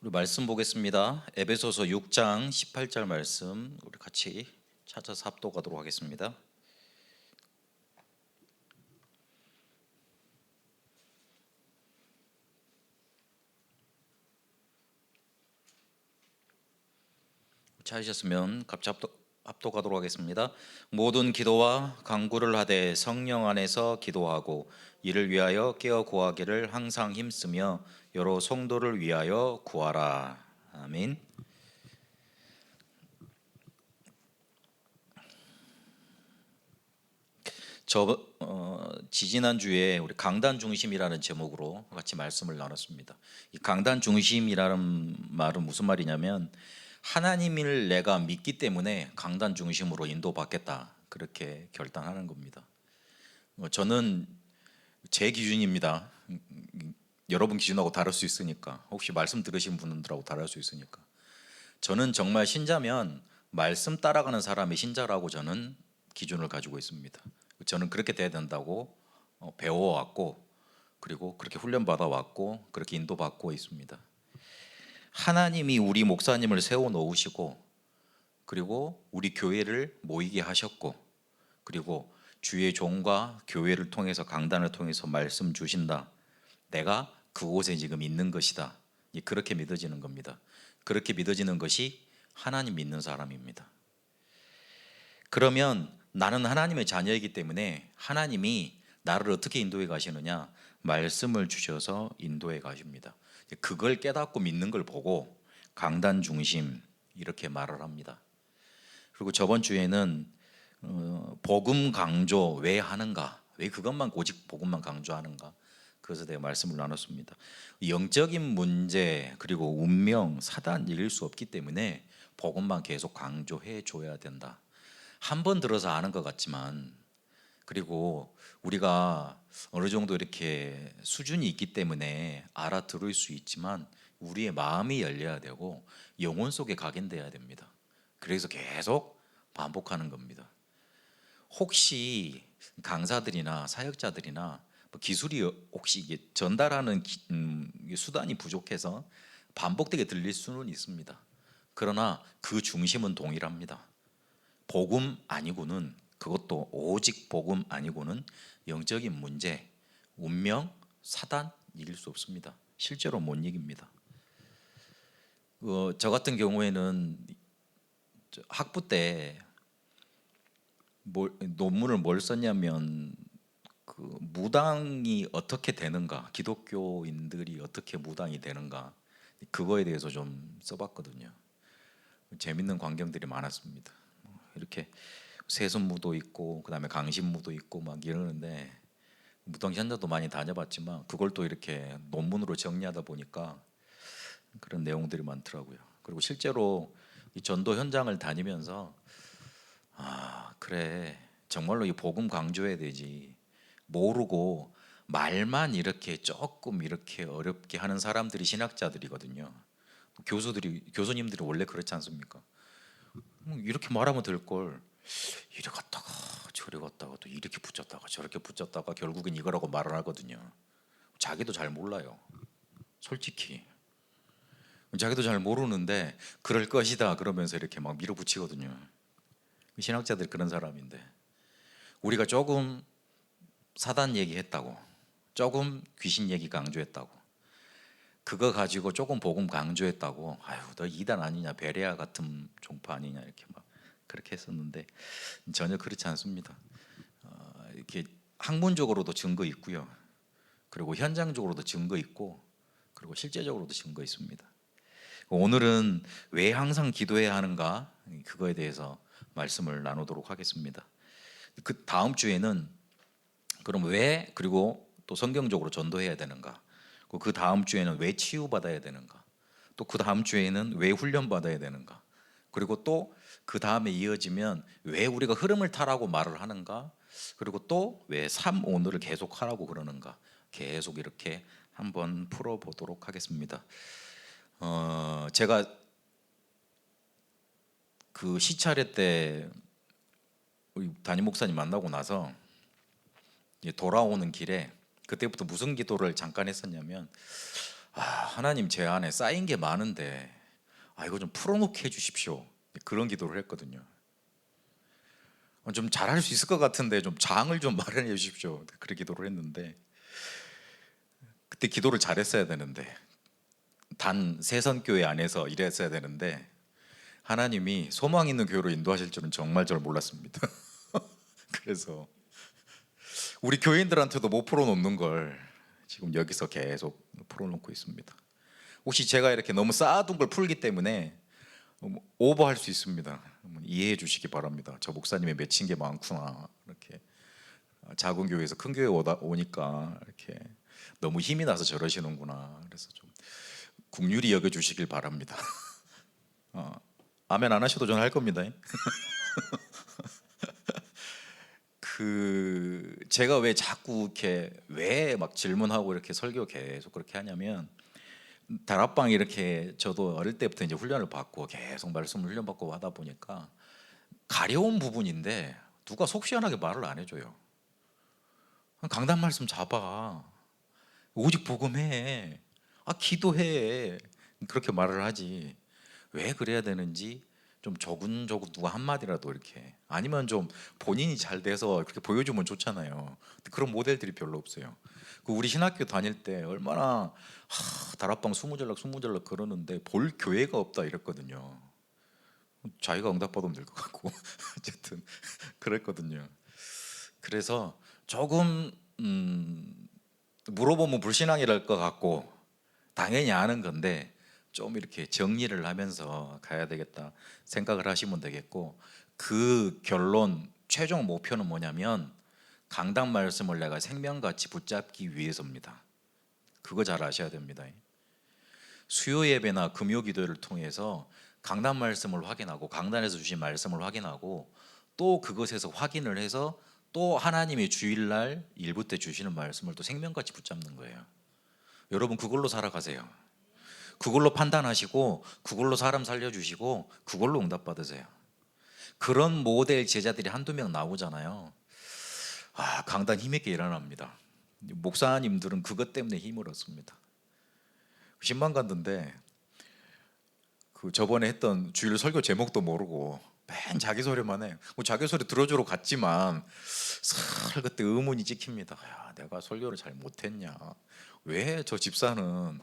우리 말씀 보겠습니다. 에베소서 6장 18절 말씀 우리 같이 찾아서 합독하도록 하겠습니다. 찾으셨으면 같이 합독하도록 하겠습니다. 모든 기도와 간구를 하되 성령 안에서 기도하고 이를 위하여 깨어 구하기를 항상 힘쓰며 여러 성도를 위하여 구하라. 아멘. 지지난 주에 우리 강단 중심이라는 제목으로 같이 말씀을 나눴습니다. 이 강단 중심이라는 말은 무슨 말이냐면 하나님을 내가 믿기 때문에 강단 중심으로 인도받겠다 그렇게 결단하는 겁니다. 저는 제 기준입니다. 여러분 기준하고 다를 수 있으니까 혹시 말씀 들으신 분들하고 다를 수 있으니까 저는 정말 신자면 말씀 따라가는 사람이 신자라고 저는 기준을 가지고 있습니다. 저는 그렇게 돼야 된다고 배워왔고 그리고 그렇게 훈련받아 왔고 그렇게 인도받고 있습니다. 하나님이 우리 목사님을 세워 놓으시고 그리고 우리 교회를 모이게 하셨고 그리고 주의 종과 교회를 통해서 강단을 통해서 말씀 주신다. 내가 그곳에 지금 있는 것이다. 그렇게 믿어지는 겁니다. 그렇게 믿어지는 것이 하나님 믿는 사람입니다. 그러면 나는 하나님의 자녀이기 때문에 하나님이 나를 어떻게 인도해 가시느냐? 말씀을 주셔서 인도해 가십니다. 그걸 깨닫고 믿는 걸 보고 강단 중심 이렇게 말을 합니다. 그리고 저번 주에는 복음 강조 왜 하는가? 왜 그것만 오직 복음만 강조하는가? 그래서 내가 말씀을 나눴습니다. 영적인 문제 그리고 운명, 사단 이길 수 없기 때문에 복음만 계속 강조해 줘야 된다. 한 번 들어서 아는 것 같지만 그리고 우리가 어느 정도 이렇게 수준이 있기 때문에 알아들을 수 있지만 우리의 마음이 열려야 되고 영혼 속에 각인돼야 됩니다. 그래서 계속 반복하는 겁니다. 혹시 강사들이나 사역자들이나 기술이 혹시 이게 전달하는 수단이 부족해서 반복되게 들릴 수는 있습니다. 그러나 그 중심은 동일합니다. 복음 아니고는 그것도 오직 복음 아니고는 영적인 문제, 운명, 사단 이길 수 없습니다. 실제로 못 이깁니다. 저 같은 경우에는 학부 때 논문을 뭘 썼냐면 그 무당이 어떻게 되는가, 기독교인들이 어떻게 무당이 되는가 그거에 대해서 좀 써봤거든요. 재밌는 광경들이 많았습니다. 이렇게 세손무도 있고 그다음에 강신무도 있고 막 이러는데 무당 현장도 많이 다녀봤지만 그걸 또 이렇게 논문으로 정리하다 보니까 그런 내용들이 많더라고요. 그리고 실제로 이 전도 현장을 다니면서 그래 정말로 이 복음 강조해야 되지 모르고 말만 이렇게 조금 이렇게 어렵게 하는 사람들이 신학자들이거든요. 교수님들이 원래 그렇지 않습니까? 이렇게 말하면 될 걸 이리 갔다가 저리 갔다가 또 이렇게 붙였다가 저렇게 붙였다가 결국엔 이거라고 말을 하거든요. 자기도 잘 몰라요. 솔직히 자기도 잘 모르는데 그럴 것이다 그러면서 이렇게 막 밀어붙이거든요. 신학자들이 그런 사람인데 우리가 조금 사단 얘기했다고 조금 귀신 얘기 강조했다고 그거 가지고 조금 복음 강조했다고 아유 너 이단 아니냐 베레아 같은 종파 아니냐 이렇게 막 그렇게 했었는데 전혀 그렇지 않습니다. 이렇게 학문적으로도 증거 있고요. 그리고 현장적으로도 증거 있고 그리고 실제적으로도 증거 있습니다. 오늘은 왜 항상 기도해야 하는가 그거에 대해서 말씀을 나누도록 하겠습니다. 그 다음 주에는 그럼 왜 그리고 또 성경적으로 전도해야 되는가? 그 다음 주에는 왜 치유받아야 되는가? 또 그 다음 주에는 왜 훈련받아야 되는가? 그리고 또 그 다음에 이어지면 왜 우리가 흐름을 타라고 말을 하는가? 그리고 또 왜 삶 오늘을 계속 하라고 그러는가? 계속 이렇게 한번 풀어보도록 하겠습니다. 제가 그 시차례 때 우리 담임 목사님 만나고 나서 돌아오는 길에 그때부터 무슨 기도를 잠깐 했었냐면 하나님 제 안에 쌓인 게 많은데 이거 좀 풀어놓게 해주십시오. 그런 기도를 했거든요. 좀 잘할 수 있을 것 같은데 좀 장을 좀 마련해 주십시오. 그렇게 기도를 했는데 그때 기도를 잘했어야 되는데 단 세선교회 안에서 일했어야 되는데 하나님이 소망 있는 교회로 인도하실 줄은 정말 저를 몰랐습니다. 그래서 우리 교인들한테도 못 풀어놓는 걸 지금 여기서 계속 풀어놓고 있습니다. 혹시 제가 이렇게 너무 쌓아둔 걸 풀기 때문에 오버할 수 있습니다. 이해해 주시기 바랍니다. 저 목사님의 맺힌 게 많구나. 이렇게 작은 교회에서 큰 교회 오니까 이렇게 너무 힘이 나서 저러시는구나. 그래서 좀 국률이 여겨 주시길 바랍니다. 아멘 안 하셔도 저는 할 겁니다. 제가 왜 자꾸 이렇게 왜 막 질문하고 이렇게 설교 계속 그렇게 하냐면 다락방 이렇게 저도 어릴 때부터 이제 훈련을 받고 계속 말씀을 훈련받고 하다 보니까 가려운 부분인데 누가 속 시원하게 말을 안 해줘요. 강단 말씀 잡아. 오직 복음해. 기도해. 그렇게 말을 하지. 왜 그래야 되는지 좀 조근조근 누가 한마디라도 이렇게 아니면 좀 본인이 잘 돼서 그렇게 보여주면 좋잖아요. 그런 모델들이 별로 없어요. 우리 신학교 다닐 때 얼마나 다락방 수무절락 그러는데 볼 교회가 없다 이랬거든요. 자기가 응답받으면 될 것 같고 어쨌든 그랬거든요. 그래서 조금 물어보면 불신앙이랄 것 같고 당연히 아는 건데 좀 이렇게 정리를 하면서 가야 되겠다 생각을 하시면 되겠고 그 결론 최종 목표는 뭐냐면 강단 말씀을 내가 생명같이 붙잡기 위해서입니다. 그거 잘 아셔야 됩니다. 수요 예배나 금요 기도를 통해서 강단 말씀을 확인하고 강단에서 주신 말씀을 확인하고 또 그것에서 확인을 해서 또 하나님이 주일날 일부 때 주시는 말씀을 또 생명같이 붙잡는 거예요. 여러분 그걸로 살아가세요. 그걸로 판단하시고 그걸로 사람 살려주시고 그걸로 응답받으세요. 그런 모델 제자들이 한두 명 나오잖아요. 강단 힘있게 일어납니다. 목사님들은 그것 때문에 힘을 얻습니다. 신방 갔는데 저번에 했던 주일 설교 제목도 모르고 맨 자기 소리만 해. 자기 소리 들어주러 갔지만 살 그때 의문이 찍힙니다. 내가 설교를 잘 못했냐? 왜 저 집사는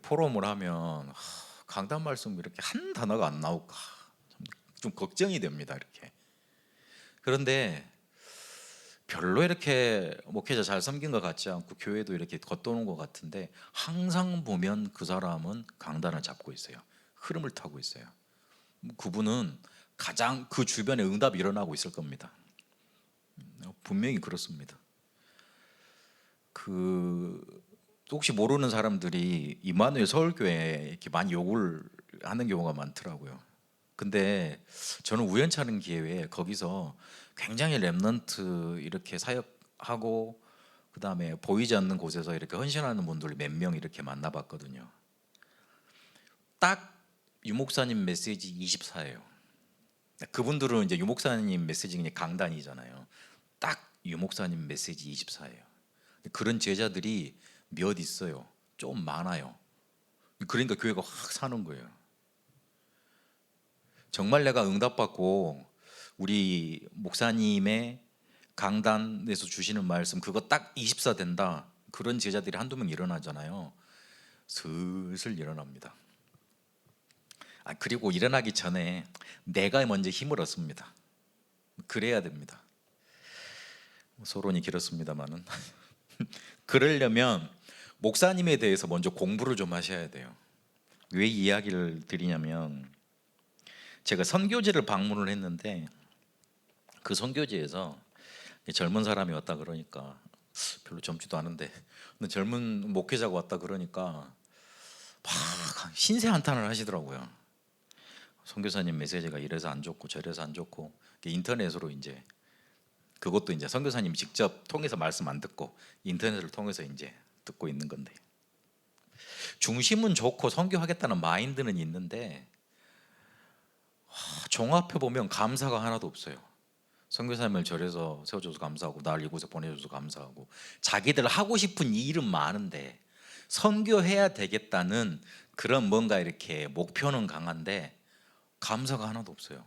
포럼을 하면 강단 말씀 이렇게 한 단어가 안 나올까? 좀 걱정이 됩니다. 이렇게. 그런데 별로 이렇게 목회자 잘 섬긴 것 같지 않고 교회도 이렇게 겉도는 것 같은데 항상 보면 그 사람은 강단을 잡고 있어요. 흐름을 타고 있어요. 그분은 가장 그 주변에 응답이 일어나고 있을 겁니다. 분명히 그렇습니다. 혹시 모르는 사람들이 이마누엘 서울교회에 이렇게 많이 욕을 하는 경우가 많더라고요. 근데 저는 우연찮은 기회에 거기서 굉장히 렘넌트 이렇게 사역하고 그다음에 보이지 않는 곳에서 이렇게 헌신하는 분들 몇 명 이렇게 만나봤거든요. 딱 유목사님 메시지 24예요. 그분들은 이제 유목사님 메시지가 강단이잖아요. 딱 유목사님 메시지 24예요. 그런 제자들이 몇 있어요. 좀 많아요. 그러니까 교회가 확 사는 거예요. 정말 내가 응답받고 우리 목사님의 강단에서 주시는 말씀 그거 딱 24 된다. 그런 제자들이 한두 명 일어나잖아요. 슬슬 일어납니다. 그리고 일어나기 전에 내가 먼저 힘을 얻습니다. 그래야 됩니다. 소론이 길었습니다만은 그러려면 목사님에 대해서 먼저 공부를 좀 하셔야 돼요. 왜 이야기를 드리냐면 제가 선교지를 방문을 했는데 그 선교지에서 젊은 사람이 왔다 그러니까 별로 젊지도 않은데 젊은 목회자가 왔다 그러니까 막 신세 한탄을 하시더라고요. 선교사님 메시지가 이래서 안 좋고 저래서 안 좋고 인터넷으로 이제 그것도 이제 선교사님 직접 통해서 말씀 안 듣고 인터넷을 통해서 이제 듣고 있는 건데 중심은 좋고 선교하겠다는 마인드는 있는데 종합해 보면 감사가 하나도 없어요. 선교사님을 절에서 세워줘서 감사하고 날 이곳에 보내줘서 감사하고 자기들 하고 싶은 일은 많은데 선교해야 되겠다는 그런 뭔가 이렇게 목표는 강한데 감사가 하나도 없어요.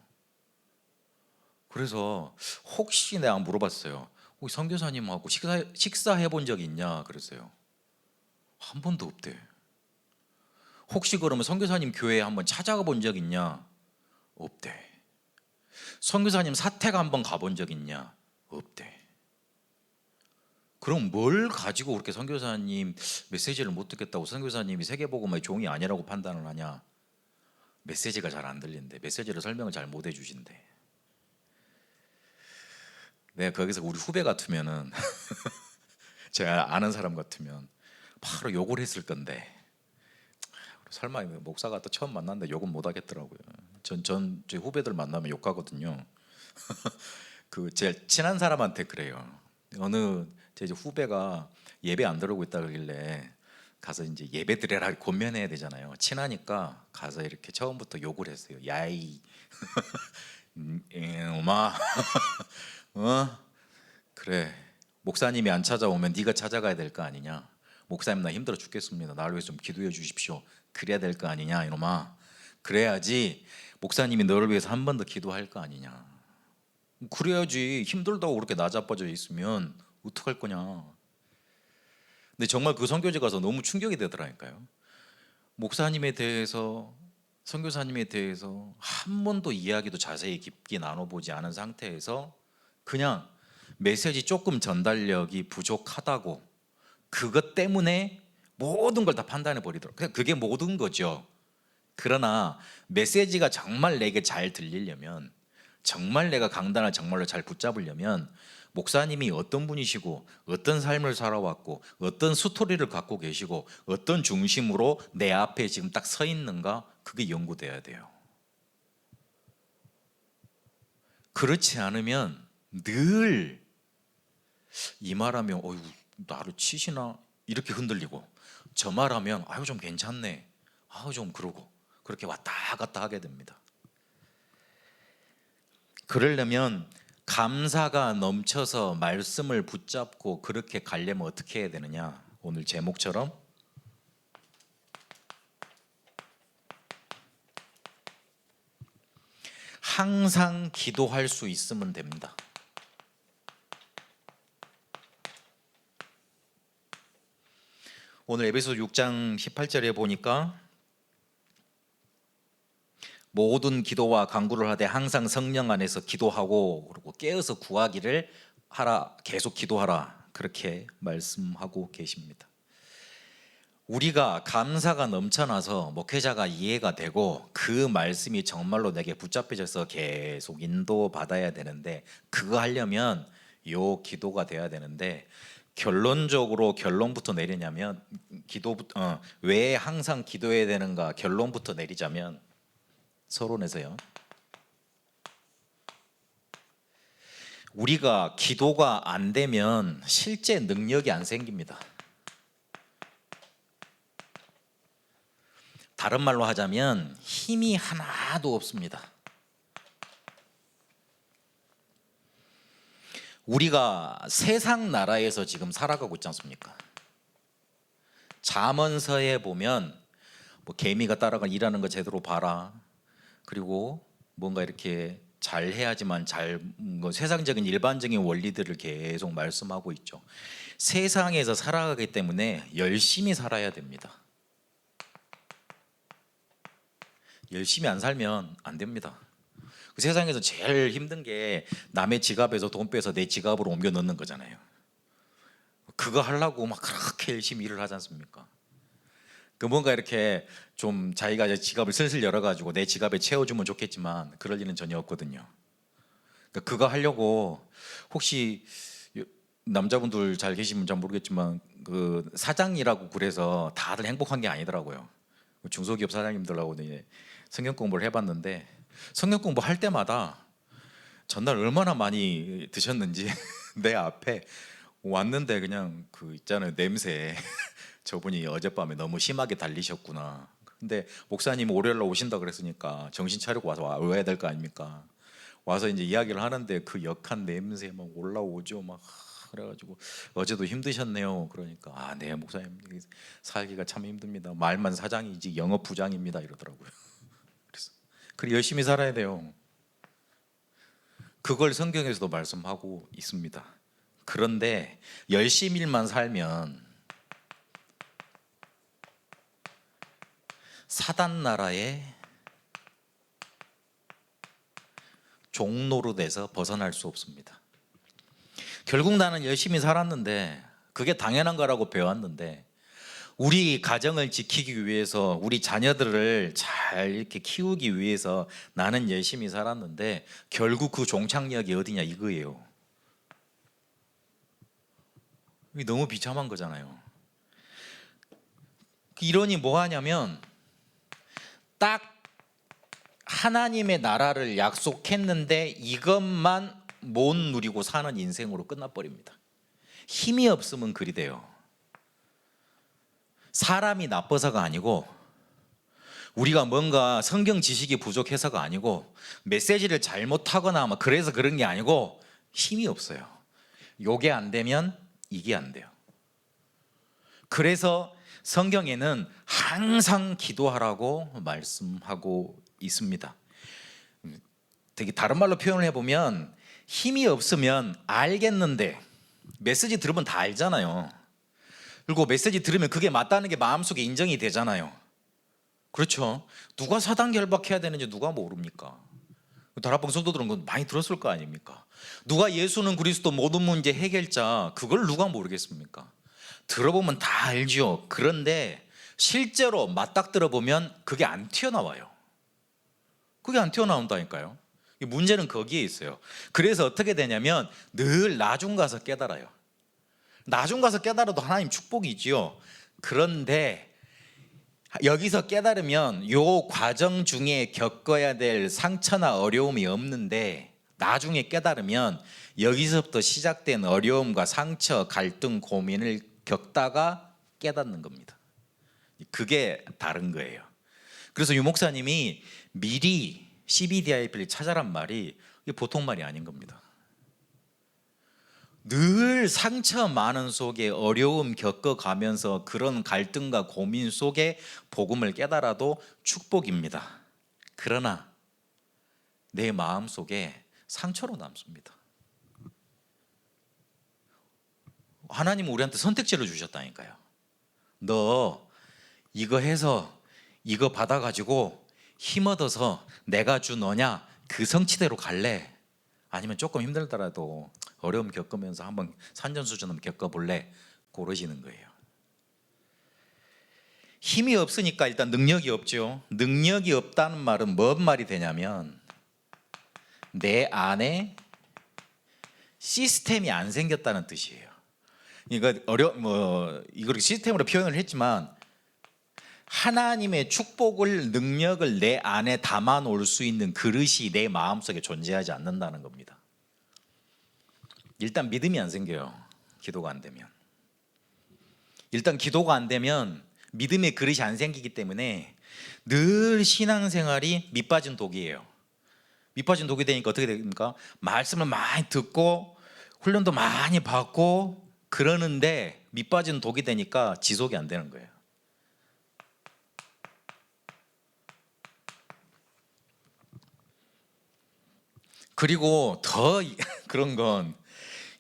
그래서 혹시 내가 물어봤어요. 혹시 선교사님하고 식사해 본 적 있냐 그랬어요. 한 번도 없대. 혹시 그러면 선교사님 교회에 한번 찾아가 본 적 있냐? 없대. 선교사님 사택 한번 가본 적 있냐? 없대. 그럼 뭘 가지고 그렇게 선교사님 메시지를 못 듣겠다고 선교사님이 세계복음의 종이 아니라고 판단을 하냐? 메시지가 잘 안 들린대. 메시지를 설명을 잘 못 해주신대. 내가 거기서 우리 후배 같으면은 제가 아는 사람 같으면 바로 욕을 했을 건데 설마 목사가 또 처음 만났는데 욕은 못 하겠더라고요. 제 후배들 만나면 욕하거든요. 그 제일 친한 사람한테 그래요. 어느 제 이제 후배가 예배 안 들어오고 있다 그러길래 가서 이제 예배 드려라 권면해야 되잖아요. 친하니까 가서 이렇게 처음부터 욕을 했어요. 야이 엄마 그래 목사님이 안 찾아오면 네가 찾아가야 될 거 아니냐. 목사님 나 힘들어 죽겠습니다. 나를 위해서 좀 기도해 주십시오. 그래야 될 거 아니냐 이놈아. 그래야지 목사님이 너를 위해서 한 번 더 기도할 거 아니냐. 그래야지. 힘들다고 그렇게 나자빠져 있으면 어떡할 거냐. 근데 정말 그 선교지 가서 너무 충격이 되더라니까요. 목사님에 대해서 선교사님에 대해서 한 번도 이야기도 자세히 깊게 나눠보지 않은 상태에서 그냥 메시지 조금 전달력이 부족하다고 그것 때문에 모든 걸 다 판단해 버리더라고요. 그냥 그게 모든 거죠. 그러나 메시지가 정말 내게 잘 들리려면 정말 내가 강단을 정말로 잘 붙잡으려면 목사님이 어떤 분이시고 어떤 삶을 살아왔고 어떤 스토리를 갖고 계시고 어떤 중심으로 내 앞에 지금 딱 서 있는가 그게 연구돼야 돼요. 그렇지 않으면 늘 이 말하면 어휴 나를 치시나 이렇게 흔들리고 저 말하면 아유 좀 괜찮네 아유 좀 그러고 그렇게 왔다 갔다 하게 됩니다. 그러려면 감사가 넘쳐서 말씀을 붙잡고 그렇게 가려면 어떻게 해야 되느냐? 오늘 제목처럼 항상 기도할 수 있으면 됩니다. 오늘 에베소 6장 18절에 보니까 모든 기도와 간구를 하되 항상 성령 안에서 기도하고 그리고 깨어서 구하기를 하라. 계속 기도하라. 그렇게 말씀하고 계십니다. 우리가 감사가 넘쳐나서 목회자가 이해가 되고 그 말씀이 정말로 내게 붙잡혀져서 계속 인도받아야 되는데 그거 하려면 요 기도가 돼야 되는데 결론적으로 결론부터 내리냐면 왜 항상 기도해야 되는가 결론부터 내리자면 서론에서요. 우리가 기도가 안 되면 실제 능력이 안 생깁니다. 다른 말로 하자면 힘이 하나도 없습니다. 우리가 세상 나라에서 지금 살아가고 있지 않습니까? 잠언서에 보면 뭐 개미가 따라가 일하는 거 제대로 봐라. 그리고 뭔가 이렇게 잘 해야지만 세상적인 일반적인 원리들을 계속 말씀하고 있죠. 세상에서 살아가기 때문에 열심히 살아야 됩니다. 열심히 안 살면 안 됩니다. 그 세상에서 제일 힘든 게 남의 지갑에서 돈 빼서 내 지갑으로 옮겨 넣는 거잖아요. 그거 하려고 막 그렇게 열심히 일을 하지 않습니까? 그 뭔가 이렇게 좀 자기가 이제 지갑을 슬슬 열어가지고 내 지갑에 채워주면 좋겠지만 그럴 일은 전혀 없거든요. 그러니까 그거 하려고 혹시 남자분들 잘 계시면 잘 모르겠지만 그 사장이라고 그래서 다들 행복한 게 아니더라고요. 중소기업 사장님들하고 이제 성경 공부를 해봤는데 성경 공부할 때마다 전날 얼마나 많이 드셨는지 내 앞에 왔는데 그냥 그 있잖아요 냄새 저분이 어젯밤에 너무 심하게 달리셨구나. 근데 목사님 월요일날 오신다 그랬으니까 정신 차리고 와야 될 거 아닙니까? 와서 이제 이야기를 하는데 그 역한 냄새 막 올라오죠. 막 그래가지고 어제도 힘드셨네요. 그러니까 네 목사님 살기가 참 힘듭니다. 말만 사장이지 영업 부장입니다 이러더라고요. 그래서 그래 열심히 살아야 돼요. 그걸 성경에서도 말씀하고 있습니다. 그런데 열심히만 살면 사단 나라의 종노릇에서 벗어날 수 없습니다. 결국 나는 열심히 살았는데 그게 당연한 거라고 배웠는데 우리 가정을 지키기 위해서 우리 자녀들을 잘 이렇게 키우기 위해서 나는 열심히 살았는데 결국 그 종착역이 어디냐 이거예요. 이게 너무 비참한 거잖아요. 이러니 뭐 하냐면 딱 하나님의 나라를 약속했는데 이것만 못 누리고 사는 인생으로 끝나버립니다. 힘이 없으면 그리 돼요. 사람이 나빠서가 아니고 우리가 뭔가 성경 지식이 부족해서가 아니고 메시지를 잘못하거나 그래서 그런 게 아니고 힘이 없어요. 요게 안 되면 이게 안 돼요. 그래서 성경에는 항상 기도하라고 말씀하고 있습니다. 되게 다른 말로 표현을 해보면 힘이 없으면 알겠는데 메시지 들으면 다 알잖아요. 그리고 메시지 들으면 그게 맞다는 게 마음속에 인정이 되잖아요. 그렇죠? 누가 사단 결박해야 되는지 누가 모릅니까? 다락방 성도들은 건 많이 들었을 거 아닙니까? 누가 예수는 그리스도 모든 문제 해결자 그걸 누가 모르겠습니까? 들어보면 다 알죠. 그런데 실제로 맞닥 들어보면 그게 안 튀어나와요. 그게 안 튀어나온다니까요. 문제는 거기에 있어요. 그래서 어떻게 되냐면 늘 나중 가서 깨달아요. 나중 가서 깨달아도 하나님 축복이지요. 그런데 여기서 깨달으면 요 과정 중에 겪어야 될 상처나 어려움이 없는데 나중에 깨달으면 여기서부터 시작된 어려움과 상처, 갈등, 고민을 겪다가 깨닫는 겁니다. 그게 다른 거예요. 그래서 유 목사님이 미리 CBDIP를 찾아란 말이 보통 말이 아닌 겁니다. 늘 상처 많은 속에 어려움 겪어가면서 그런 갈등과 고민 속에 복음을 깨달아도 축복입니다. 그러나 내 마음 속에 상처로 남습니다. 하나님은 우리한테 선택지를 주셨다니까요. 너 이거 해서 이거 받아가지고 힘 얻어서 내가 준 너냐 그 성취대로 갈래? 아니면 조금 힘들더라도 어려움 겪으면서 한번 산전수전 한번 겪어볼래? 고르시는 거예요. 힘이 없으니까 일단 능력이 없죠. 능력이 없다는 말은 뭔 말이 되냐면 내 안에 시스템이 안 생겼다는 뜻이에요. 이걸 시스템으로 표현을 했지만 하나님의 축복을 능력을 내 안에 담아 놓을 수 있는 그릇이 내 마음속에 존재하지 않는다는 겁니다. 일단 믿음이 안 생겨요. 기도가 안 되면. 일단 기도가 안 되면 믿음의 그릇이 안 생기기 때문에 늘 신앙생활이 밑빠진 독이에요. 밑빠진 독이 되니까 어떻게 됩니까? 말씀을 많이 듣고 훈련도 많이 받고 그러는데 밑빠진 독이 되니까 지속이 안 되는 거예요. 그리고 더 그런 건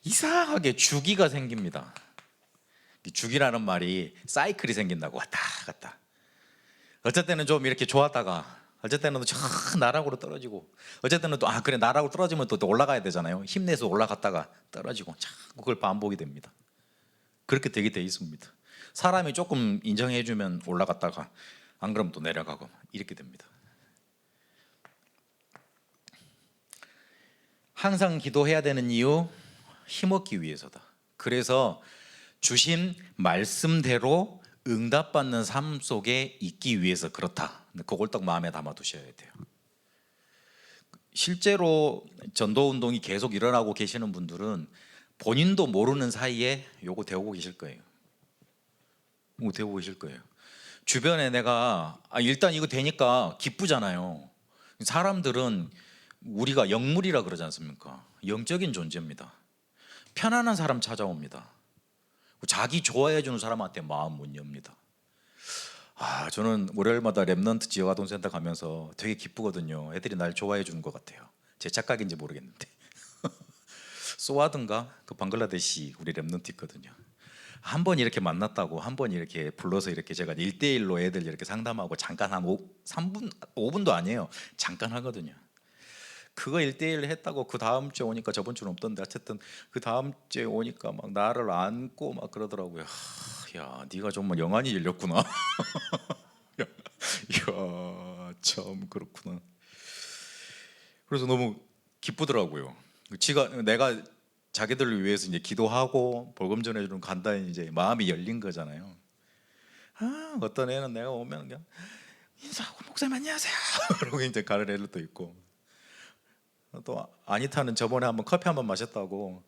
이상하게 주기가 생깁니다. 주기라는 말이 사이클이 생긴다고 왔다 갔다. 어쩔 때는 좀 이렇게 좋았다가 어쩔 때는 저 나락으로 떨어지고 어쩔 때는 또 그래 나락으로 떨어지면 또 올라가야 되잖아요. 힘내서 올라갔다가 떨어지고 자꾸 그걸 반복이 됩니다. 그렇게 되게 돼 있습니다. 사람이 조금 인정해 주면 올라갔다가 안 그러면 또 내려가고 이렇게 됩니다. 항상 기도해야 되는 이유 힘없기 위해서다. 그래서 주신 말씀대로 응답받는 삶 속에 있기 위해서 그렇다. 그걸 딱 마음에 담아 두셔야 돼요. 실제로 전도운동이 계속 일어나고 계시는 분들은 본인도 모르는 사이에 요거 되고 계실 거예요. 이거 되고 계실 거예요. 주변에 내가 일단 이거 되니까 기쁘잖아요. 사람들은 우리가 영물이라 그러지 않습니까? 영적인 존재입니다. 편안한 사람 찾아옵니다. 자기 좋아해 주는 사람한테 마음 못 엽니다. 저는 월요일마다 랩넌트 지역아동센터 가면서 되게 기쁘거든요. 애들이 날 좋아해 주는 것 같아요. 제 착각인지 모르겠는데. 소아든가 그 방글라데시 우리 랩넌트 있거든요. 한 번 이렇게 만났다고 한 번 이렇게 불러서 이렇게 제가 1대1로 애들 이렇게 상담하고 잠깐 한 3분 5분도 아니에요. 잠깐 하거든요. 그거 1대1 했다고 그 다음 주에 오니까 저번 주는 없던데 어쨌든 그 다음 주에 오니까 막 나를 안고 막 그러더라고요. 야, 네가 정말 영안이 열렸구나. 야, 참 그렇구나. 그래서 너무 기쁘더라고요. 내가 자기들을 위해서 이제 기도하고 복음 전해주는 간단히 이제 마음이 열린 거잖아요. 어떤 애는 내가 오면 그냥 인사하고 목사님 안녕하세요. 그러고 이제 가는 애들도 있고, 또 아니타는 저번에 한번 커피 한번 마셨다고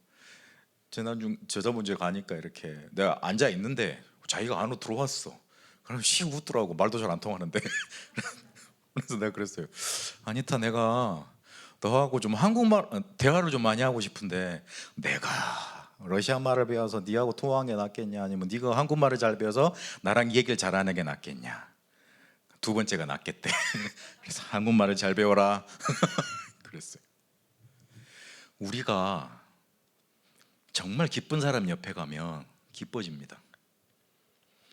저번 주에 가니까 이렇게 내가 앉아 있는데 자기가 안으로 들어왔어. 그럼 씩 웃더라고. 말도 잘 안 통하는데. 그래서 내가 그랬어요. 아니타, 내가 너하고 좀 한국말 대화를 좀 많이 하고 싶은데 내가 러시아 말을 배워서 네하고 통화하는 게 낫겠냐, 아니면 네가 한국말을 잘 배워서 나랑 얘기를 잘하는 게 낫겠냐. 두 번째가 낫겠대. 그래서 한국말을 잘 배워라. 그랬어요. 우리가 정말 기쁜 사람 옆에 가면 기뻐집니다.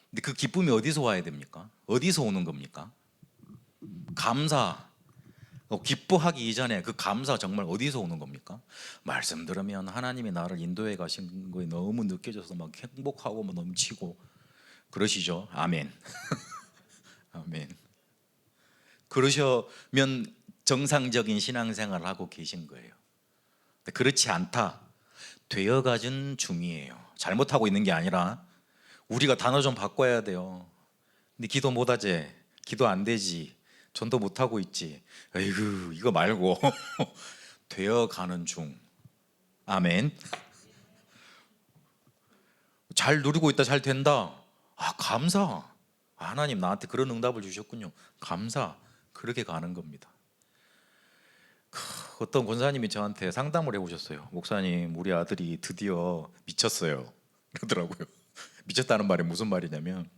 근데 그 기쁨이 어디서 와야 됩니까? 어디서 오는 겁니까? 감사, 기뻐하기 이전에 그 감사 정말 어디서 오는 겁니까? 말씀 들으면 하나님이 나를 인도해 가신 거에 너무 느껴져서 막 행복하고 뭐 넘치고 그러시죠. 아멘. 아멘. 그러시면 정상적인 신앙생활을 하고 계신 거예요. 근데 그렇지 않다, 되어가진 중이에요. 잘못하고 있는 게 아니라 우리가 단어 좀 바꿔야 돼요. 근데 기도 못하지, 기도 안 되지, 전도 못하고 있지, 에이구 이거 말고 되어가는 중. 아멘. 잘 누리고 있다, 잘 된다, 감사. 하나님 나한테 그런 응답을 주셨군요, 감사. 그렇게 가는 겁니다. 어떤 권사님이 저한테 상담을 해오셨어요. 목사님, 우리 아들이 드디어 미쳤어요. 그러더라고요. 미쳤다는 말이 무슨 말이냐면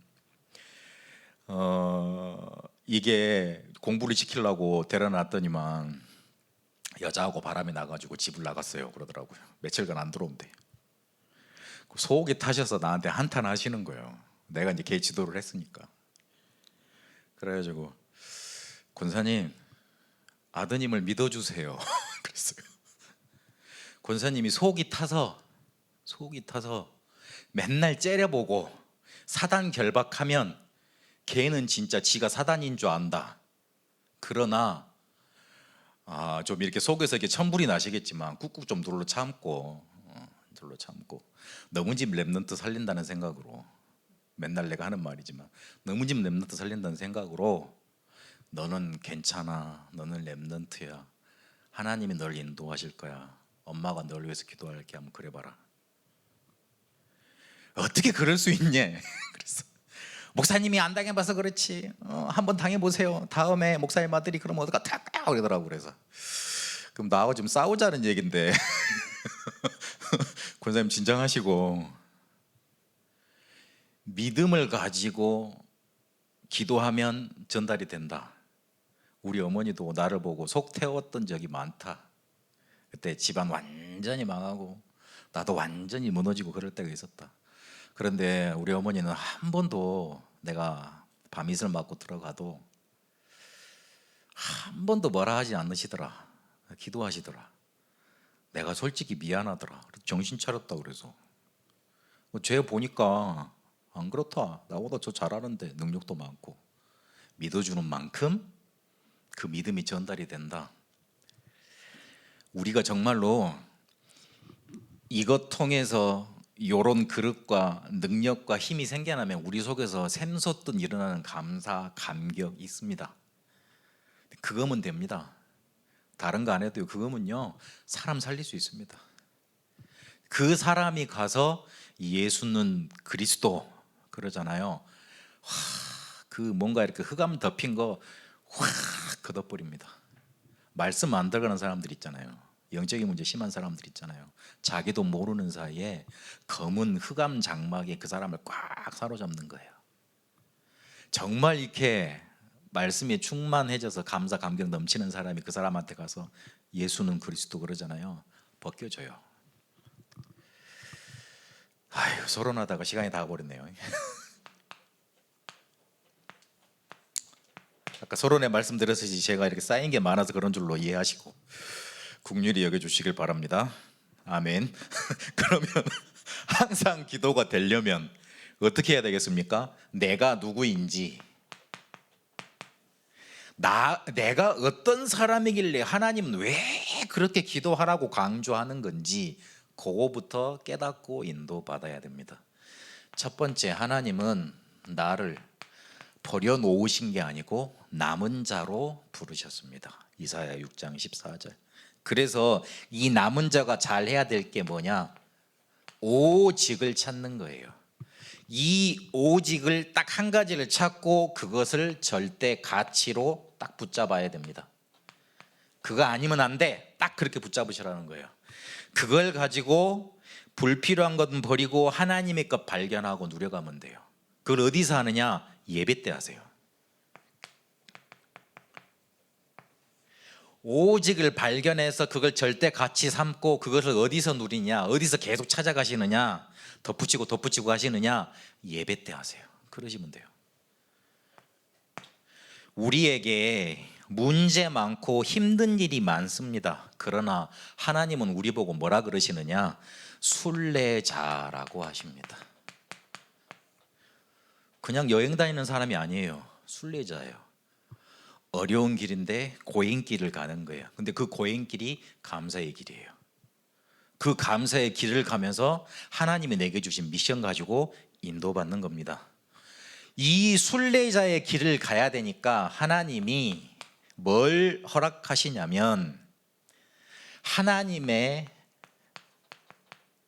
이게 공부를 시키려고 데려놨더니만 여자하고 바람이 나가지고 집을 나갔어요. 그러더라고요. 며칠간 안 들어온대. 속이 타셔서 나한테 한탄 하시는 거예요. 내가 이제 걔 지도를 했으니까. 그래가지고 권사님, 아드님을 믿어주세요. 그랬어요. 권사님이 속이 타서 맨날 째려보고 사단 결박하면 걔는 진짜 지가 사단인 줄 안다. 그러나 좀 이렇게 속에서 이렇게 천불이 나시겠지만 꾹꾹 좀 눌러 참고 너무 집 랩넌트 살린다는 생각으로, 맨날 내가 하는 말이지만 너무 집 랩넌트 살린다는 생각으로 너는 괜찮아, 너는 랩넌트야, 하나님이 널 인도하실 거야, 엄마가 널 위해서 기도할게, 한번 그래봐라. 어떻게 그럴 수 있냐. 그래서 목사님이 안 당해봐서 그렇지, 한번 당해보세요. 다음에 목사님 아들이 그러면 어떡할까 그러더라고. 그래서 그럼 나하고 좀 싸우자는 얘긴데 권사님 진정하시고, 믿음을 가지고 기도하면 전달이 된다. 우리 어머니도 나를 보고 속 태웠던 적이 많다. 그때 집안 완전히 망하고 나도 완전히 무너지고 그럴 때가 있었다. 그런데 우리 어머니는 한 번도 내가 밤이슬 맞고 들어가도 한 번도 뭐라 하지 않으시더라. 기도하시더라. 내가 솔직히 미안하더라. 정신 차렸다. 그래서 쟤 보니까 안 그렇다, 나보다 저 잘하는데 능력도 많고, 믿어주는 만큼 그 믿음이 전달이 된다. 우리가 정말로 이것 통해서 요런 그릇과 능력과 힘이 생겨나면 우리 속에서 샘솟듯 일어나는 감사, 감격이 있습니다. 그거면 됩니다. 다른 거 안 해도요. 그거면요, 사람 살릴 수 있습니다. 그 사람이 가서 예수는 그리스도 그러잖아요. 그 뭔가 이렇게 흑암 덮인 거 확 걷어버립니다. 말씀 안 들어가는 사람들 있잖아요. 영적인 문제 심한 사람들 있잖아요. 자기도 모르는 사이에 검은 흑암 장막에 그 사람을 꽉 사로잡는 거예요. 정말 이렇게 말씀에 충만해져서 감사 감격 넘치는 사람이 그 사람한테 가서 예수는 그리스도 그러잖아요. 벗겨져요. 아유, 서론하다가 시간이 다 가버렸네요. 아까 서론에 말씀드렸듯이 제가 이렇게 쌓인 게 많아서 그런 줄로 이해하시고 국률이 여겨주시길 바랍니다. 아멘. 그러면 항상 기도가 되려면 어떻게 해야 되겠습니까? 내가 누구인지, 내가 어떤 사람이길래 하나님은 왜 그렇게 기도하라고 강조하는 건지 그거부터 깨닫고 인도받아야 됩니다. 첫 번째, 하나님은 나를 버려놓으신 게 아니고 남은 자로 부르셨습니다. 이사야 6장 14절. 그래서 이 남은 자가 잘해야 될 게 뭐냐? 오직을 찾는 거예요. 이 오직을 딱 한 가지를 찾고 그것을 절대 가치로 딱 붙잡아야 됩니다. 그거 아니면 안 돼. 딱 그렇게 붙잡으시라는 거예요. 그걸 가지고 불필요한 것은 버리고 하나님의 것 발견하고 누려가면 돼요. 그걸 어디서 하느냐? 예배 때 하세요. 오직을 발견해서 그걸 절대 가치 삼고 그것을 어디서 누리냐, 어디서 계속 찾아가시느냐, 덧붙이고 하시느냐, 예배 때 하세요. 그러시면 돼요. 우리에게 문제 많고 힘든 일이 많습니다. 그러나 하나님은 우리 보고 뭐라 그러시느냐? 순례자라고 하십니다. 그냥 여행 다니는 사람이 아니에요. 순례자예요. 어려운 길인데 고행길을 가는 거예요. 근데 그 고행길이 감사의 길이에요. 그 감사의 길을 가면서 하나님이 내게 주신 미션 가지고 인도받는 겁니다. 이 순례자의 길을 가야 되니까 하나님이 뭘 허락하시냐면 하나님의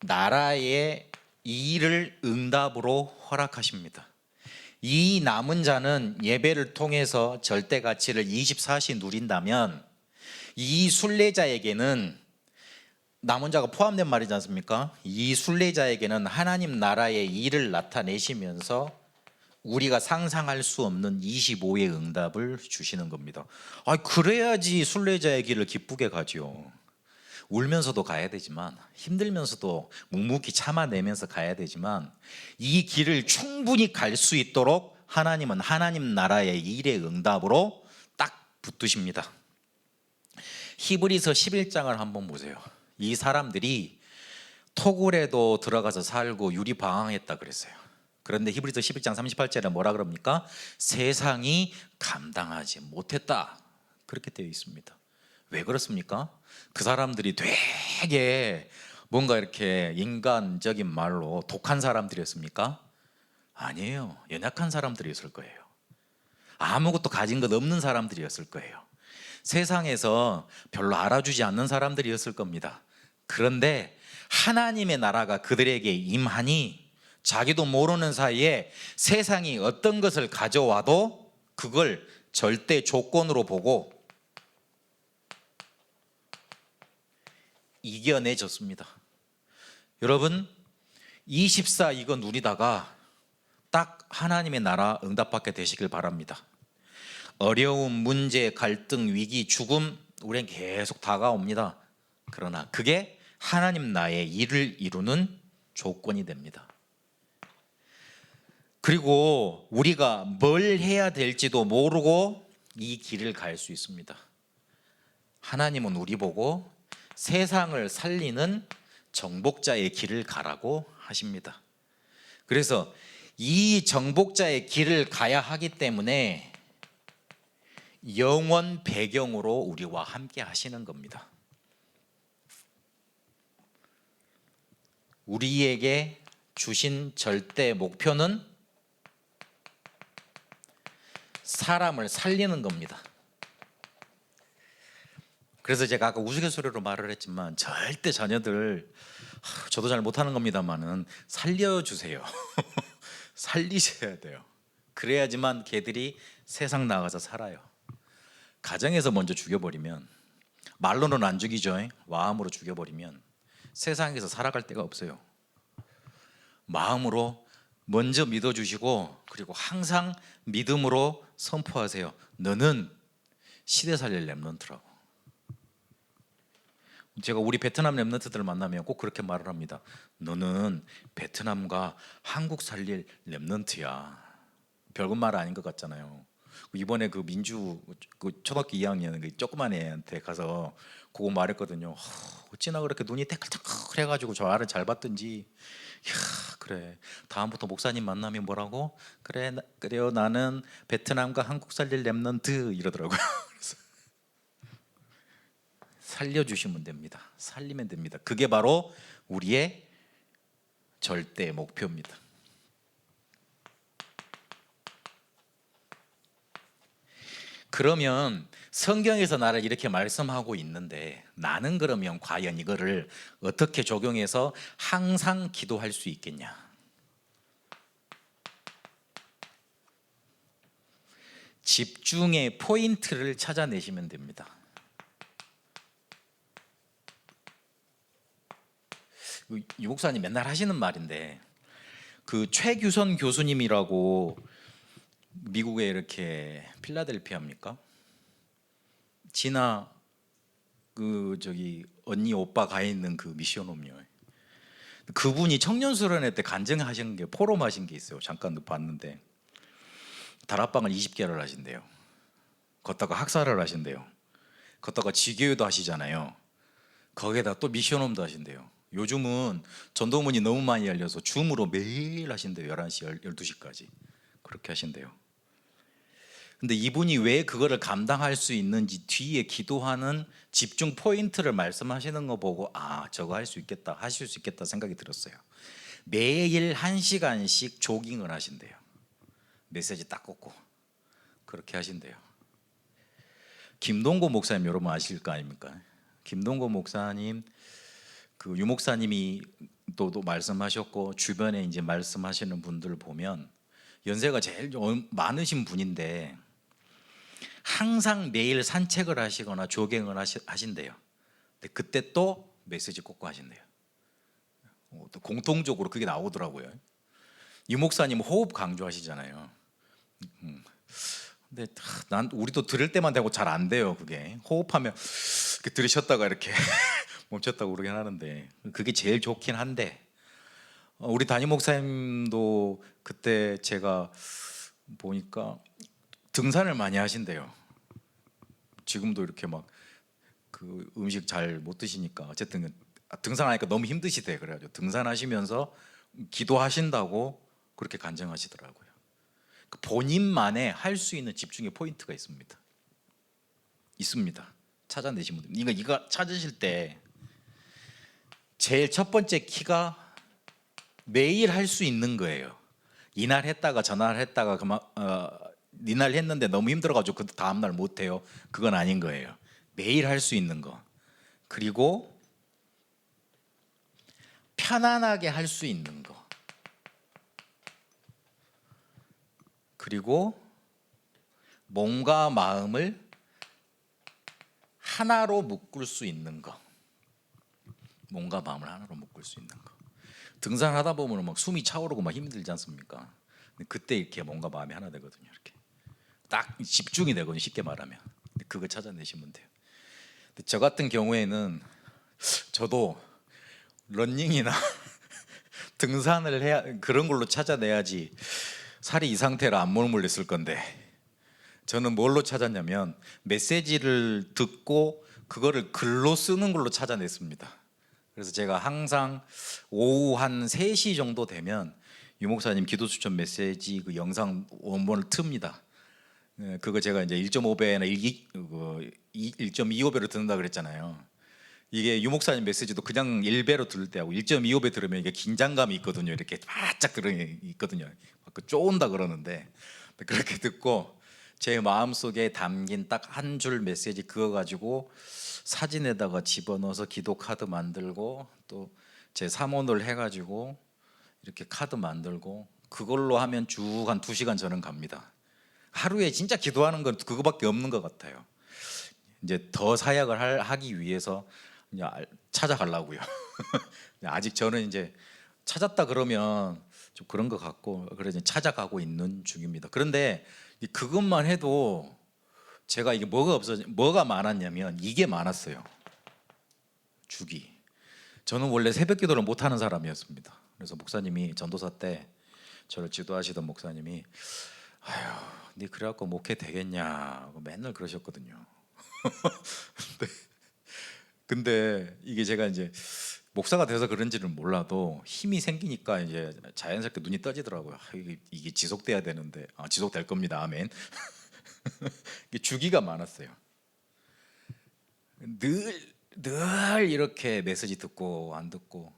나라의 일을 응답으로 허락하십니다. 이 남은 자는 예배를 통해서 절대 가치를 24시 누린다면 이 순례자에게는 남은 자가 포함된 말이지 않습니까? 이 순례자에게는 하나님 나라의 일을 나타내시면서 우리가 상상할 수 없는 25의 응답을 주시는 겁니다. 그래야지 순례자의 길을 기쁘게 가죠. 울면서도 가야 되지만 힘들면서도 묵묵히 참아내면서 가야 되지만 이 길을 충분히 갈 수 있도록 하나님은 하나님 나라의 일의 응답으로 딱 붙드십니다. 히브리서 11장을 한번 보세요. 이 사람들이 토굴에도 들어가서 살고 유리방황했다 그랬어요. 그런데 히브리서 11장 38절에 뭐라 그럽니까? 세상이 감당하지 못했다, 그렇게 되어 있습니다. 왜 그렇습니까? 그 사람들이 되게 뭔가 이렇게 인간적인 말로 독한 사람들이었습니까? 아니에요. 연약한 사람들이었을 거예요. 아무것도 가진 것 없는 사람들이었을 거예요. 세상에서 별로 알아주지 않는 사람들이었을 겁니다. 그런데 하나님의 나라가 그들에게 임하니 자기도 모르는 사이에 세상이 어떤 것을 가져와도 그걸 절대 조건으로 보고 이겨내졌습니다. 여러분 24 이거 누리다가 딱 하나님의 나라 응답받게 되시길 바랍니다. 어려움, 문제, 갈등, 위기, 죽음 우리는 계속 다가옵니다. 그러나 그게 하나님 나의 일을 이루는 조건이 됩니다. 그리고 우리가 뭘 해야 될지도 모르고 이 길을 갈 수 있습니다. 하나님은 우리 보고 세상을 살리는 정복자의 길을 가라고 하십니다. 그래서 이 정복자의 길을 가야 하기 때문에 영원 배경으로 우리와 함께 하시는 겁니다. 우리에게 주신 절대 목표는 사람을 살리는 겁니다. 그래서 제가 아까 우스갯소리로 말을 했지만 절대 자녀들, 저도 잘 못하는 겁니다만은 살려주세요. 살리셔야 돼요. 그래야지만 걔들이 세상 나가서 살아요. 가정에서 먼저 죽여버리면 말로는 안 죽이죠. 마음으로 죽여버리면 세상에서 살아갈 데가 없어요. 마음으로 먼저 믿어주시고, 그리고 항상 믿음으로 선포하세요. 너는 시대 살릴 렘넌트라고. 제가 우리 베트남 렘넌트들을 만나면 꼭 그렇게 말을 합니다. 너는 베트남과 한국 살릴 렘넌트야. 별건 말 아닌 것 같잖아요. 이번에 그 민주 그 초등학교 2학년 그 조그만 애한테 가서 그거 말했거든요. 어찌나 그렇게 눈이 태클태클해가지고 저 알을 잘 봤든지. 야, 그래. 다음부터 목사님 만나면 뭐라고? 그래, 그래요. 나는 베트남과 한국 살릴 렘넌트 이러더라고요. 그래서 살려주시면 됩니다. 살리면 됩니다. 그게 바로 우리의 절대 목표입니다. 그러면 성경에서 나를 이렇게 말씀하고 있는데 나는 그러면 과연 이거를 어떻게 적용해서 항상 기도할 수 있겠냐? 집중의 포인트를 찾아내시면 됩니다. 유 목사님 맨날 하시는 말인데, 그 최규선 교수님이라고 미국에 이렇게 필라델피아입니까? 진아 그 저기 언니 오빠 가 있는 그 미션홈요. 그분이 청년 수련회 때 간증하신 게 포럼하신 게 있어요. 잠깐 봤는데 다락방을 20개를 하신대요. 걷다가 학사를 하신대요. 걷다가 지교회도 하시잖아요. 거기에다 또 미션홈도 하신대요. 요즘은 전도문이 너무 많이 열려서 줌으로 매일 하신대요. 11시, 12시까지 그렇게 하신대요. 근데 이분이 왜 그거를 감당할 수 있는지 뒤에 기도하는 집중 포인트를 말씀하시는 거 보고 저거 할 수 있겠다, 하실 수 있겠다 생각이 들었어요. 매일 1시간씩 조깅을 하신대요. 메시지 딱 꽂고 그렇게 하신대요. 김동고 목사님 여러분 아실 거 아닙니까? 김동고 목사님, 그 유 목사님이 또 말씀하셨고 주변에 이제 말씀하시는 분들 보면 연세가 제일 많으신 분인데 항상 매일 산책을 하시거나 조깅을 하신대요. 근데 그때 또 메시지 꽂고 하신대요. 또 공통적으로 그게 나오더라고요. 유 목사님 호흡 강조하시잖아요. 근데 우리도 들을 때만 되고 잘 안 돼요. 그게 호흡하면 이렇게 들으셨다가 이렇게 멈췄다고 그러긴 하는데 그게 제일 좋긴 한데, 우리 담임 목사님도 그때 제가 보니까 등산을 많이 하신대요. 지금도 이렇게 막 그 음식 잘 못 드시니까 어쨌든 등산하니까 너무 힘드시대. 그래가지고 등산하시면서 기도하신다고 그렇게 간증하시더라고요. 본인만의 할 수 있는 집중의 포인트가 있습니다. 찾아내시면 됩니다. 이거 찾으실 때 제일 첫 번째 키가 매일 할 수 있는 거예요. 이날 했다가 전날 했다가 이날 했는데 너무 힘들어가지고 그 다음날 못해요. 그건 아닌 거예요. 매일 할 수 있는 거, 그리고 편안하게 할 수 있는 거, 그리고 몸과 마음을 하나로 묶을 수 있는 거. 몸과 마음을 하나로 묶을 수 있는 거. 등산하다 보면 막 숨이 차오르고 막 힘들지 않습니까? 근데 그때 이렇게 몸과 마음이 하나 되거든요. 이렇게 딱 집중이 되거든요. 쉽게 말하면. 그거 찾아내시면 돼요. 근데 저 같은 경우에는 저도 러닝이나 등산을 해야, 그런 걸로 찾아내야지 살이 이 상태로 안 머물렀을 건데, 저는 뭘로 찾았냐면 메시지를 듣고 그거를 글로 쓰는 걸로 찾아냈습니다. 그래서 제가 항상 오후 한 3시 정도 되면 유 목사님 기도 추천 메시지 그 영상 원본을 틉니다. 그거 제가 이제 1.5배나 1.25배로 듣는다 그랬잖아요. 이게 유 목사님 메시지도 그냥 1배로 들을 때하고 1.25배 들으면 이게 긴장감이 있거든요. 이렇게 바짝 들어 있거든요. 쪼온다 그러는데 그렇게 듣고 제 마음속에 담긴 딱 한 줄 메시지 그거 가지고 사진에다가 집어넣어서 기도 카드 만들고 또 제 사모를 해가지고 이렇게 카드 만들고 그걸로 하면 쭉 한 2시간 저는 갑니다. 하루에 진짜 기도하는 건 그거밖에 없는 것 같아요. 이제 더 사역을 하기 위해서 이제 찾아가려고요. 아직 저는 이제 찾았다 그러면 좀 그런 것 같고 그래서 찾아가고 있는 중입니다. 그런데 그것만 해도 제가 이게 뭐가 많았냐면 이게 많았어요. 죽이. 저는 원래 새벽기도를 못하는 사람이었습니다. 그래서 목사님이 전도사 때 저를 지도하시던 목사님이 아휴, 네 그래갖고 목회 되겠냐 맨날 그러셨거든요. 근데 이게 제가 이제 목사가 돼서 그런지는 몰라도 힘이 생기니까 이제 자연스럽게 눈이 떠지더라고요. 이게 지속돼야 되는데 지속될 겁니다. 아멘. 이게 주기가 많았어요. 늘 이렇게 메시지 듣고 안 듣고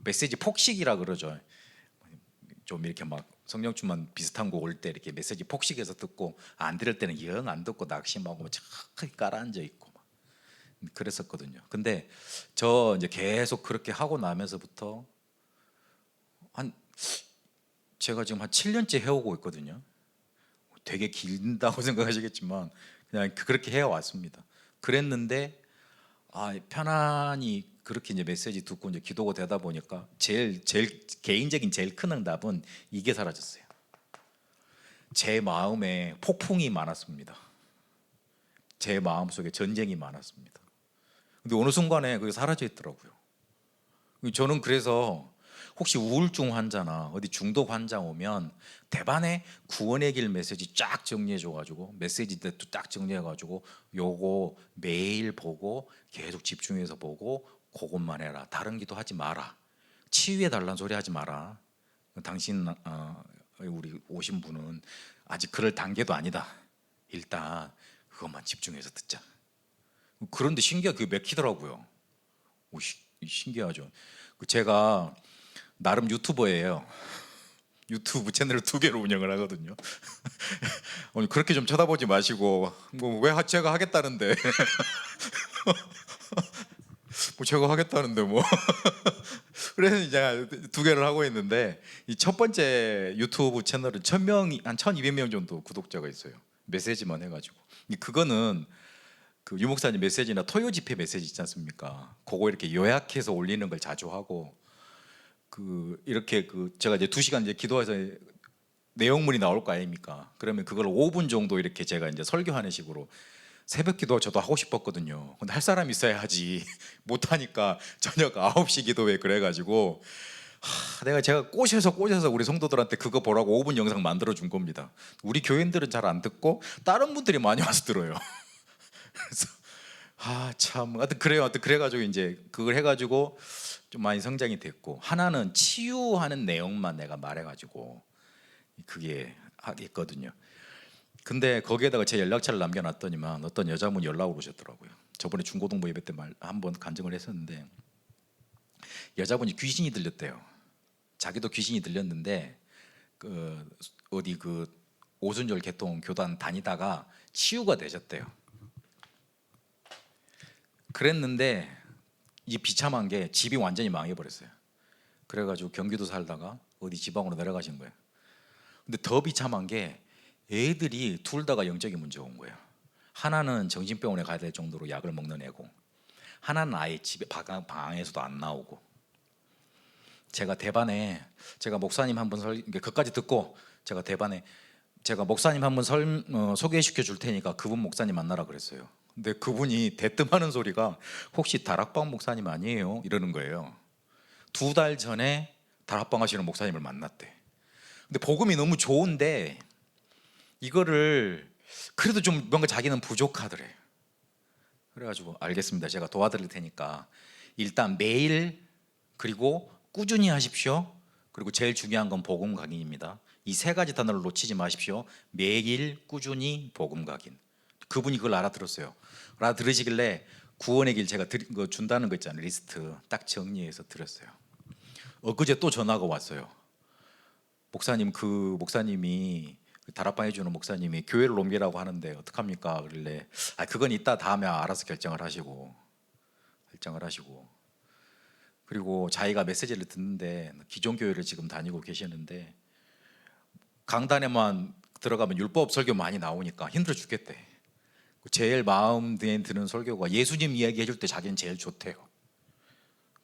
메시지 폭식이라 그러죠. 좀 이렇게 막 성령충만 비슷한 곡 올 때 이렇게 메시지 폭식해서 듣고 안 들을 때는 영 안 듣고 낙심하고 착하게 깔아앉아 있고 막 그랬었거든요. 근데 저 이제 계속 그렇게 하고 나면서부터 한 제가 지금 한 7년째 해오고 있거든요. 되게 길다고 생각하시겠지만 그냥 그렇게 해왔습니다. 그랬는데 편안히 그렇게 이제 메시지 듣고 이제 기도가 되다 보니까 제일 개인적인 제일 큰 응답은 이게 사라졌어요. 제 마음에 폭풍이 많았습니다. 제 마음 속에 전쟁이 많았습니다. 근데 어느 순간에 그게 사라져 있더라고요. 저는 그래서 혹시 우울증 환자나 어디 중독 환자 오면 대반에 구원의 길 메시지 쫙 정리해 줘가지고 메시지 때도 쫙 정리해가지고 요거 매일 보고 계속 집중해서 보고 그것만 해라. 다른 기도 하지 마라. 치유해 달라는 소리 하지 마라. 당신 우리 오신 분은 아직 그럴 단계도 아니다. 일단 그것만 집중해서 듣자. 그런데 신기하게 그게 맥히더라고요. 신기하죠. 제가 나름 유튜버예요. 유튜브 채널을 2개로 운영을 하거든요. 그렇게 좀 쳐다보지 마시고 왜 제가 하겠다는데 뭐 제가 하겠다는데 뭐 그래서 이제 2개를 하고 있는데 이 첫 번째 유튜브 채널은 1000명이 한 1200명 정도 구독자가 있어요. 메시지만 해가지고 그거는 그 유목사님 메시지나 토요 집회 메시지 있지 않습니까? 그거 이렇게 요약해서 올리는 걸 자주 하고 이렇게 제가 이제 2시간 이제 기도해서 내용물이 나올 거 아닙니까? 그러면 그걸 5분 정도 이렇게 제가 이제 설교하는 식으로 새벽 기도 저도 하고 싶었거든요. 근데 할 사람이 있어야 하지. 못 하니까 저녁 9시 기도회 그래가지고 제가 꼬셔서 우리 성도들한테 그거 보라고 5분 영상 만들어 준 겁니다. 우리 교인들은 잘 안 듣고 다른 분들이 많이 와서 들어요. 그래서 참 하여튼 그래요. 하여튼 그래가지고 이제 그걸 해가지고 좀 많이 성장이 됐고 하나는 치유하는 내용만 내가 말해가지고 그게 있거든요. 근데 거기에다가 제 연락처를 남겨놨더니만 어떤 여자분이 연락을 오셨더라고요. 저번에 중고등부 예배 때 한번 간증을 했었는데 여자분이 귀신이 들렸대요. 자기도 귀신이 들렸는데 어디 오순절 개통 교단 다니다가 치유가 되셨대요. 그랬는데 이 비참한 게 집이 완전히 망해버렸어요. 그래가지고 경기도 살다가 어디 지방으로 내려가신 거예요. 근데 더 비참한 게 애들이 둘 다가 영적인 문제가 온 거예요. 하나는 정신병원에 가야 될 정도로 약을 먹는 애고 하나는 아예 집에 방에서도 안 나오고 제가 목사님 한번 그까지 듣고 제가 대반에 제가 목사님 한번 소개시켜 줄 테니까 그분 목사님 만나라 그랬어요. 근데 그분이 대뜸하는 소리가 혹시 다락방 목사님 아니에요? 이러는 거예요. 2달 전에 다락방 하시는 목사님을 만났대. 근데 복음이 너무 좋은데 이거를 그래도 좀 뭔가 자기는 부족하더래. 그래가지고 알겠습니다. 제가 도와드릴 테니까 일단 매일 그리고 꾸준히 하십시오. 그리고 제일 중요한 건 복음 각인입니다. 이 3가지 단어를 놓치지 마십시오. 매일 꾸준히 복음 각인. 그분이 그걸 알아들었어요. 알아들으시길래 구원의 길 제가 준다는 거 있잖아요. 리스트 딱 정리해서 드렸어요. 엊그제 또 전화가 왔어요. 목사님 목사님이 다락방 해주는 목사님이 교회를 옮기라고 하는데 어떡합니까? 그러길래 그건 이따 다음에 알아서 결정을 하시고 그리고 자기가 메시지를 듣는데 기존 교회를 지금 다니고 계시는데 강단에만 들어가면 율법 설교 많이 나오니까 힘들어 죽겠대. 제일 마음에 드는 설교가 예수님 이야기 해줄 때 자기는 제일 좋대요.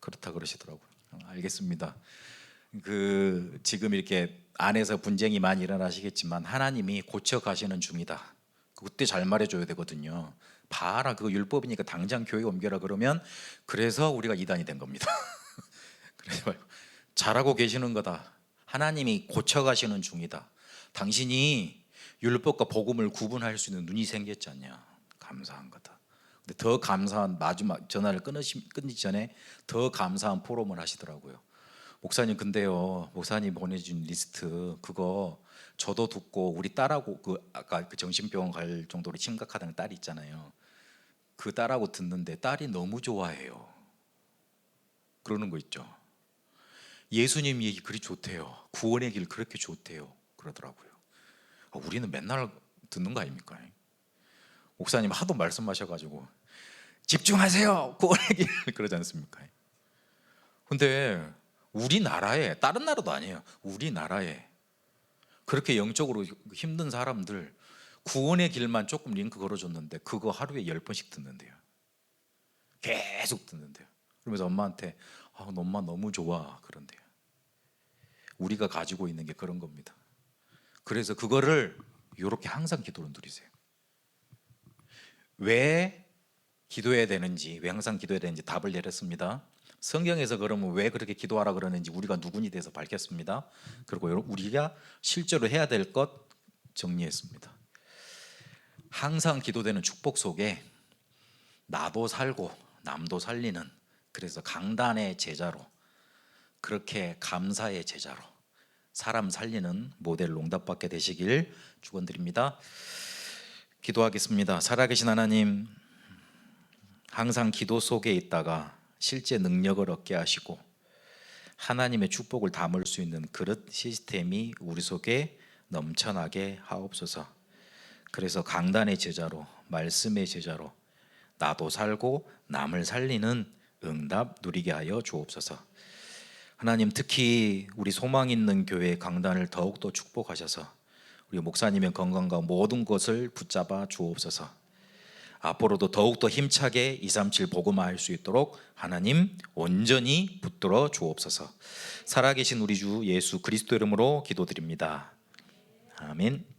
그렇다 그러시더라고요. 알겠습니다. 지금 이렇게 안에서 분쟁이 많이 일어나시겠지만 하나님이 고쳐 가시는 중이다. 그때 잘 말해줘야 되거든요. 봐라, 그거 율법이니까 당장 교회 옮겨라 그러면, 그래서 우리가 이단이 된 겁니다. 그러지 말고 잘하고 계시는 거다. 하나님이 고쳐 가시는 중이다. 당신이 율법과 복음을 구분할 수 있는 눈이 생겼지 않냐. 감사한 거다. 근데 더 감사한, 마지막 전화를 끊기 전에 더 감사한 포럼을 하시더라고요. 목사님, 근데요, 목사님 보내준 리스트 그거 저도 듣고 우리 딸하고, 아까 그 정신병원 갈 정도로 심각하다는 딸이 있잖아요. 그 딸하고 듣는데 딸이 너무 좋아해요. 그러는 거 있죠. 예수님 얘기 그리 좋대요. 구원의 길 그렇게 좋대요. 그러더라고요. 우리는 맨날 듣는 거 아닙니까? 목사님 하도 말씀하셔가지고 집중하세요, 구원의 길 그러지 않습니까? 근데 우리나라에, 다른 나라도 아니에요, 우리나라에 그렇게 영적으로 힘든 사람들 구원의 길만 조금 링크 걸어줬는데 그거 하루에 10번씩 듣는데요. 계속 듣는데요. 그러면서 엄마한테 엄마 너무 좋아 그런데요. 우리가 가지고 있는 게 그런 겁니다. 그래서 그거를 이렇게 항상 기도로 누리세요. 왜 기도해야 되는지, 왜 항상 기도해야 되는지 답을 내렸습니다. 성경에서 그러면 왜 그렇게 기도하라 그러는지 우리가 누구니 대해서 밝혔습니다. 그리고 우리가 실제로 해야 될 것 정리했습니다. 항상 기도되는 축복 속에 나도 살고 남도 살리는, 그래서 강단의 제자로, 그렇게 감사의 제자로 사람 살리는 모델 롱답받게 되시길 축원드립니다. 기도하겠습니다. 살아계신 하나님, 항상 기도 속에 있다가 실제 능력을 얻게 하시고 하나님의 축복을 담을 수 있는 그릇 시스템이 우리 속에 넘쳐나게 하옵소서. 그래서 강단의 제자로, 말씀의 제자로 나도 살고 남을 살리는 응답 누리게 하여 주옵소서. 하나님, 특히 우리 소망 있는 교회 강단을 더욱더 축복하셔서 우리 목사님의 건강과 모든 것을 붙잡아 주옵소서. 앞으로도 더욱더 힘차게 237 복음화할 수 있도록 하나님 온전히 붙들어 주옵소서. 살아계신 우리 주 예수 그리스도 이름으로 기도드립니다. 아멘.